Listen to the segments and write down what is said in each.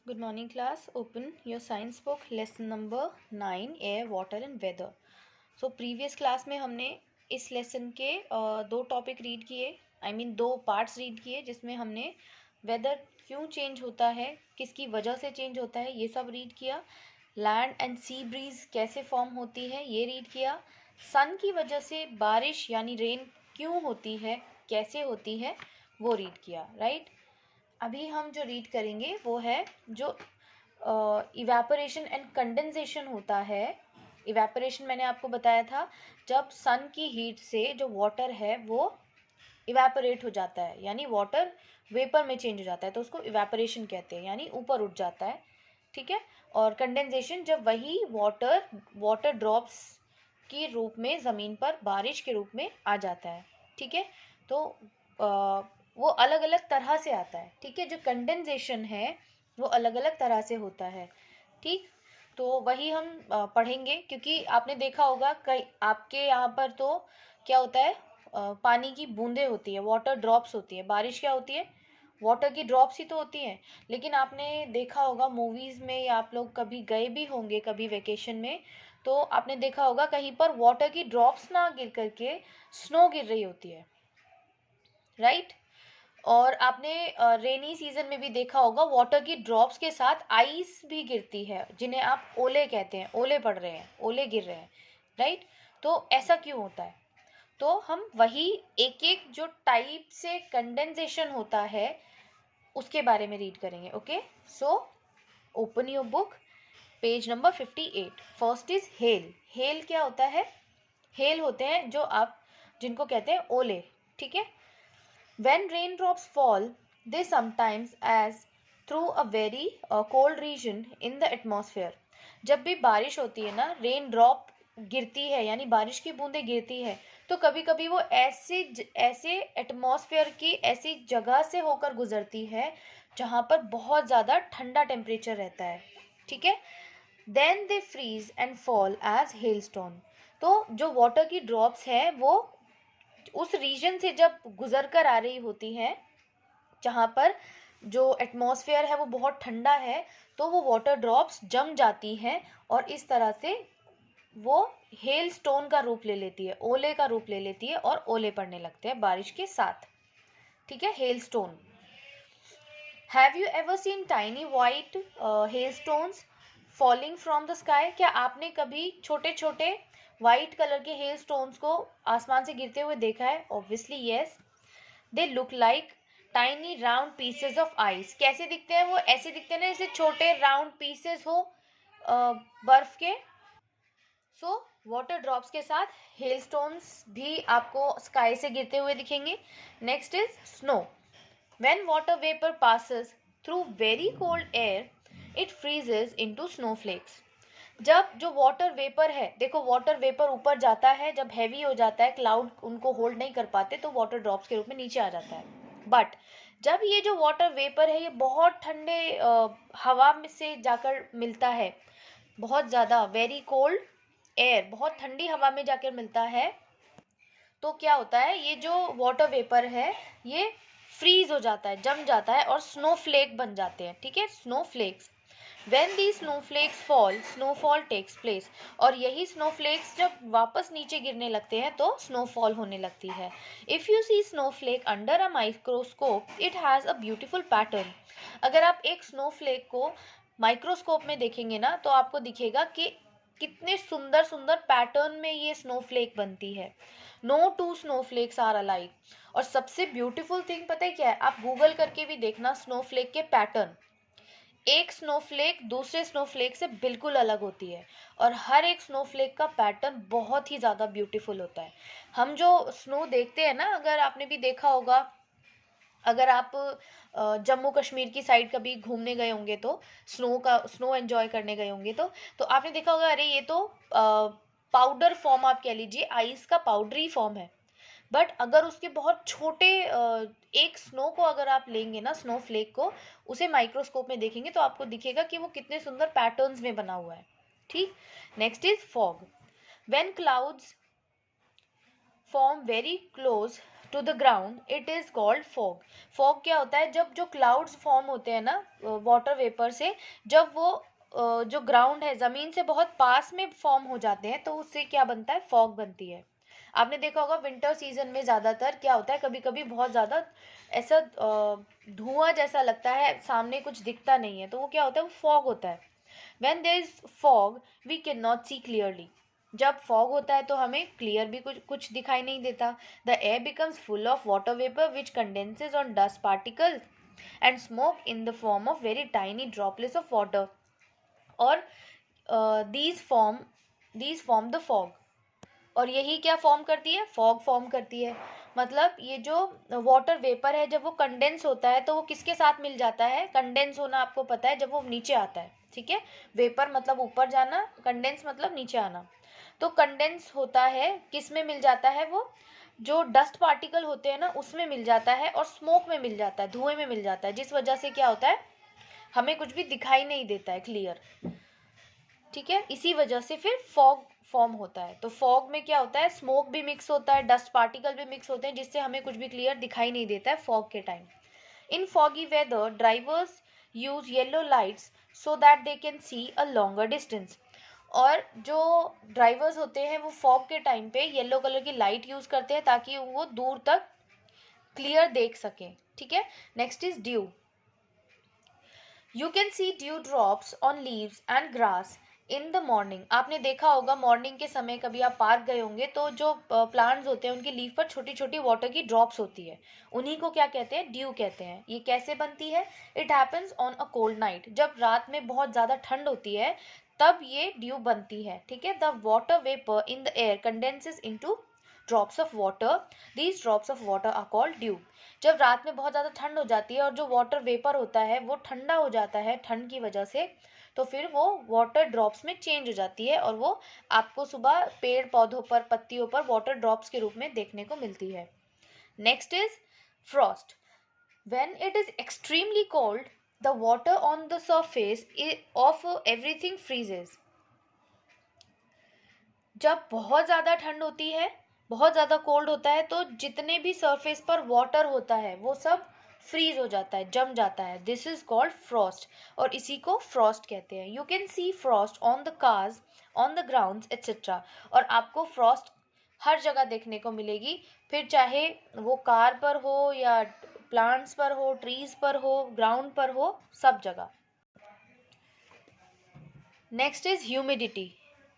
Good morning class. Open your science book lesson number 9 air, water and weather. So previous class में हमने इस lesson के दो topic read किए, दो पार्ट्स रीड किए, जिसमें हमने वेदर क्यों चेंज होता है, किसकी वजह से चेंज होता है, ये सब रीड किया। लैंड एंड सी ब्रीज कैसे फॉर्म होती है ये रीड किया। सन की वजह से बारिश यानी रेन क्यों होती है, कैसे होती है, वो रीड किया, राइट। अभी हम जो रीड करेंगे वो है जो इवेपोरेशन एंड कंडेंसेशन होता है। इवेपोरेशन मैंने आपको बताया था, जब सन की हीट से जो वाटर है वो इवेपोरेट हो जाता है, यानी वाटर वेपर में चेंज हो जाता है, तो उसको इवेपोरेशन कहते हैं, यानी ऊपर उठ जाता है, ठीक है। और कंडेंसेशन जब वही वाटर ड्रॉप्स के रूप में ज़मीन पर बारिश के रूप में आ जाता है, ठीक है। तो वो अलग अलग तरह से आता है, ठीक है। जो कंडेंसेशन है वो अलग अलग तरह से होता है, ठीक। तो वही हम पढ़ेंगे, क्योंकि आपने देखा होगा कई आपके यहाँ पर तो क्या होता है, पानी की बूंदें होती है, वाटर ड्रॉप्स होती है। बारिश क्या होती है, वाटर की ड्रॉप्स ही तो होती हैं। लेकिन आपने देखा होगा मूवीज़ में, या आप लोग कभी गए भी होंगे कभी वेकेशन में, तो आपने देखा होगा कहीं पर वाटर की ड्रॉप्स ना गिर करके स्नो गिर रही होती है, राइट। और आपने रेनी सीजन में भी देखा होगा वाटर की ड्रॉप्स के साथ आइस भी गिरती है, जिन्हें आप ओले कहते हैं। ओले पड़ रहे हैं, ओले गिर रहे हैं, राइट। तो ऐसा क्यों होता है, तो हम वही एक एक जो टाइप से कंडेंसेशन होता है उसके बारे में रीड करेंगे, okay. So open your book, page number 58। First is hello. Hello क्या होता है, हेल होते हैं जो आप जिनको कहते हैं ओले, ठीक है। When raindrops fall, they sometimes as through a very cold region in the atmosphere. जब भी बारिश होती है ना, रेन ड्रॉप गिरती है यानी बारिश की बूंदें गिरती है, तो कभी कभी वो ऐसे एटमॉस्फेयर की ऐसी जगह से होकर गुजरती है जहाँ पर बहुत ज़्यादा ठंडा टेम्परेचर रहता है, ठीक है। Then they freeze and fall as hailstone. तो जो वाटर की ड्रॉप्स है वो उस रीजन से जब गुजर कर आ रही होती हैं जहाँ पर जो एटमॉस्फेयर है वो बहुत ठंडा है, तो वो वाटर ड्रॉप्स जम जाती हैं और इस तरह से वो हेल स्टोन का रूप ले लेती है, ओले का रूप ले लेती है, और ओले पड़ने लगते हैं बारिश के साथ, ठीक है। Hello stone. Have you ever seen tiny white hail stones falling from the sky? क्या आपने कभी छोटे छोटे वाइट कलर के हेल स्टोन्स को आसमान से गिरते हुए देखा है? Obviously yes. They look like tiny round pieces of ice. कैसे दिखते हैं वो? ऐसे दिखते हैं ना जैसे छोटे राउंड पीसेस हो बर्फ के। सो वाटर ड्रॉप्स के साथ हेल स्टोन्स भी आपको स्काई से गिरते हुए दिखेंगे। Next is snow. When water vapour passes through very cold air, it freezes into snowflakes. जब जो वाटर वेपर है, देखो वाटर वेपर ऊपर जाता है, जब हैवी हो जाता है, क्लाउड उनको होल्ड नहीं कर पाते, तो वाटर ड्रॉप्स के रूप में नीचे आ जाता है। बट जब ये जो वाटर वेपर है ये बहुत ठंडे हवा में से जाकर मिलता है, बहुत ज़्यादा वेरी कोल्ड एयर, बहुत ठंडी हवा में जाकर मिलता है, तो क्या होता है, ये जो वाटर वेपर है ये फ्रीज हो जाता है, जम जाता है और स्नोफ्लेक बन जाते हैं, ठीक है, snowflakes. When these snowflakes fall, snowfall takes place. और यही snowflakes जब वापस नीचे गिरने लगते हैं तो snowfall होने लगती है। If you see snowflake under a microscope, it has a beautiful pattern. अगर आप एक snowflake को माइक्रोस्कोप में देखेंगे ना, तो आपको दिखेगा कि कितने सुंदर सुंदर पैटर्न में ये स्नोफ्लेक बनती है। No two snowflakes are alike. और सबसे ब्यूटीफुल थिंग पता है क्या है? आप गूगल करके भी देखना स्नोफ्लेक के पैटर्न। एक स्नोफ्लेक दूसरे स्नोफ्लेक से बिल्कुल अलग होती है, और हर एक स्नोफ्लेक का पैटर्न बहुत ही ज़्यादा ब्यूटीफुल होता है। हम जो स्नो देखते हैं ना, अगर आपने भी देखा होगा, अगर आप जम्मू कश्मीर की साइड कभी घूमने गए होंगे, तो स्नो एंजॉय करने गए होंगे, तो आपने देखा होगा, अरे ये तो पाउडर फॉर्म आप कह लीजिए, आइस का पाउडरी फॉर्म है। बट अगर उसके बहुत छोटे एक स्नो को अगर आप लेंगे ना, स्नोफ्लेक को, उसे माइक्रोस्कोप में देखेंगे तो आपको दिखेगा कि वो कितने सुंदर पैटर्न्स में बना हुआ है, ठीक। Next is fog. When clouds form very close to the ground it is called fog. Fog क्या होता है, जब जो क्लाउड्स फॉर्म होते हैं ना वाटर वेपर से, जब वो जो ग्राउंड है ज़मीन से बहुत पास में फॉर्म हो जाते हैं तो उससे क्या बनता है, फॉग बनती है। आपने देखा होगा विंटर सीजन में ज़्यादातर क्या होता है, कभी कभी बहुत ज़्यादा ऐसा धुआं जैसा लगता है, सामने कुछ दिखता नहीं है, तो वो क्या होता है, वो फॉग होता है। When there is fog, we cannot see clearly. जब फॉग होता है तो हमें क्लियर भी कुछ दिखाई नहीं देता. The air becomes full of water vapor which condenses on dust particles and smoke in the form of very tiny droplets of water. और these form the fog. और यही क्या फॉर्म करती है, फॉग फॉर्म करती है। मतलब ये जो वाटर वेपर है, जब वो कंडेंस होता है तो वो किसके साथ मिल जाता है, कंडेंस होना आपको पता है जब वो नीचे आता है, ठीक है। वेपर मतलब ऊपर जाना, कंडेंस मतलब नीचे आना। तो कंडेंस होता है, किस में मिल जाता है, वो जो डस्ट पार्टिकल होते हैं ना उसमें मिल जाता है, और स्मोक में मिल जाता है, धुएं में मिल जाता है, जिस वजह से क्या होता है, हमें कुछ भी दिखाई नहीं देता है क्लियर, ठीक है। इसी वजह से फिर फॉग फॉर्म होता है। तो फॉग में क्या होता है, स्मोक भी मिक्स होता है, डस्ट पार्टिकल भी मिक्स होते हैं, जिससे हमें कुछ भी क्लियर दिखाई नहीं देता है फॉग के time. In foggy weather drivers use yellow lights so that they can see a longer distance. और जो ड्राइवर्स होते हैं वो फॉग के टाइम पे येलो कलर की लाइट यूज करते हैं ताकि वो दूर तक क्लियर देख सकें, ठीक है। Next is dew. You can see dew drops on leaves and grass in the morning. आपने देखा होगा मॉर्निंग के समय कभी आप पार्क गए होंगे तो जो प्लांट्स होते हैं उनकी लीफ पर छोटी छोटी वाटर की ड्रॉप्स होती है, उन्हीं को क्या कहते हैं, ड्यू कहते हैं। ये कैसे बनती है, it happens on a cold night. जब रात में बहुत ज़्यादा ठंड होती है तब ये ड्यू बनती है, ठीक है। The water vapour in the air condenses into drops of water, these drops of water are called dew. जब रात में बहुत ज़्यादा ठंड हो जाती है और जो वाटर वेपर होता है वो ठंडा हो जाता है ठंड की वजह से, तो फिर वो वाटर ड्रॉप्स में चेंज हो जाती है और वो आपको सुबह पेड़ पौधों पर, पत्तियों पर वाटर ड्रॉप्स के रूप में देखने को मिलती है। Next is Frost. When it is extremely cold the water on the surface of everything freezes. जब बहुत ज़्यादा ठंड होती है, बहुत ज़्यादा कोल्ड होता है, तो जितने भी सरफेस पर वाटर होता है वो सब फ्रीज हो जाता है, जम जाता है। दिस इज कॉल्ड फ्रॉस्ट, और इसी को फ्रॉस्ट कहते हैं। You can C Frost on the cars, on the grounds etcetera. और आपको फ्रॉस्ट हर जगह देखने को मिलेगी, फिर चाहे वो कार पर हो या प्लांट्स पर हो, ट्रीज पर हो, ग्राउंड पर हो, सब जगह। Next is humidity.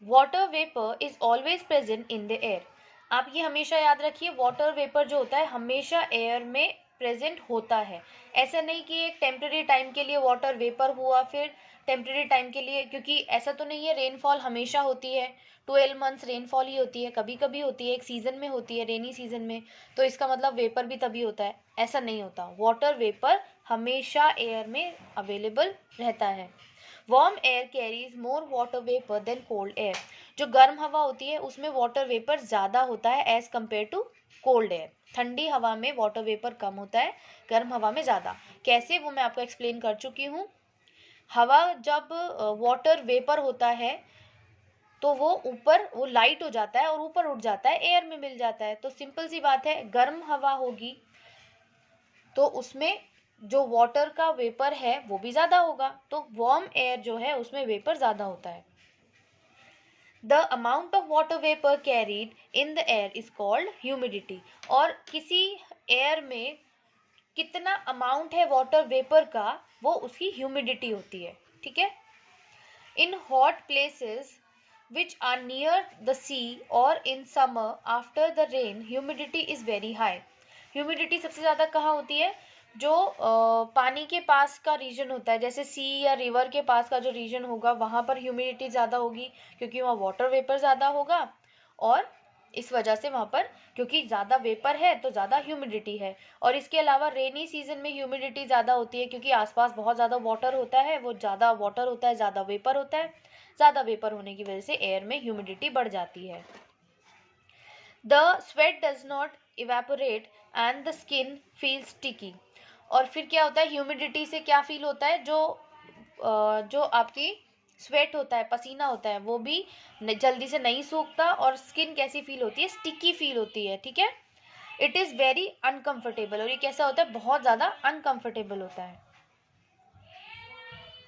Water vapour is always present in the air. आप ये हमेशा याद रखिए, वाटर वेपर जो होता है हमेशा एयर में प्रेजेंट होता है। ऐसा नहीं कि एक टेम्परेरी टाइम के लिए वाटर वेपर हुआ फिर टेम्परेरी टाइम के लिए, क्योंकि ऐसा तो नहीं है, रेनफॉल हमेशा होती है, 12 मंथ्स रेनफॉल ही होती है, कभी कभी होती है, एक सीजन में होती है, रेनी सीजन में, तो इसका मतलब वेपर भी तभी होता है, ऐसा नहीं होता। वाटर वेपर हमेशा एयर में अवेलेबल रहता है। Warm air carries more water vapour than cold air. जो गर्म हवा होती है उसमें वाटर वेपर ज़्यादा होता है as compare to cold air. ठंडी हवा में वाटर वेपर कम होता है, गर्म हवा में ज़्यादा। कैसे, वो मैं आपको एक्सप्लेन कर चुकी हूँ। हवा जब वाटर वेपर होता है तो वो ऊपर, वो लाइट हो जाता है और ऊपर उठ जाता है, एयर में मिल जाता है। तो सिंपल सी बात है, गर्म हवा होगी तो उसमें जो वाटर का वेपर है वो भी ज़्यादा होगा, तो वार्म एयर जो है उसमें वेपर ज़्यादा होता है। The amount of water vapour carried in the air is called humidity. और किसी एयर में कितना अमाउंट है वाटर वेपर का, वो उसकी ह्यूमिडिटी होती है, ठीक है। In hot places which are near the sea और in summer after the rain humidity is very high. Humidity सबसे ज़्यादा कहाँ होती है, जो पानी के पास का रीजन होता है, जैसे सी या रिवर के पास का जो रीजन होगा वहाँ पर ह्यूमिडिटी ज़्यादा होगी, क्योंकि वहाँ वाटर वेपर ज़्यादा होगा, और इस वजह से वहाँ पर, क्योंकि ज़्यादा वेपर है तो ज़्यादा ह्यूमिडिटी है। और इसके अलावा रेनी सीजन में ह्यूमिडिटी ज़्यादा होती है, क्योंकि आसपास बहुत ज़्यादा वाटर होता है, वो ज़्यादा वाटर होता है, ज़्यादा वेपर होता है, ज़्यादा वेपर होने की वजह से एयर में ह्यूमिडिटी बढ़ जाती है। The sweat does not evaporate and the skin feels sticky. और फिर क्या होता है, ह्यूमिडिटी से क्या फील होता है, जो आपकी स्वेट होता है, पसीना होता है, वो भी जल्दी से नहीं सूखता, और स्किन कैसी फील होती है, स्टिकी फील होती है, ठीक है। इट इज़ वेरी अनकंफर्टेबल, और ये कैसा होता है, बहुत ज़्यादा अनकंफर्टेबल होता है।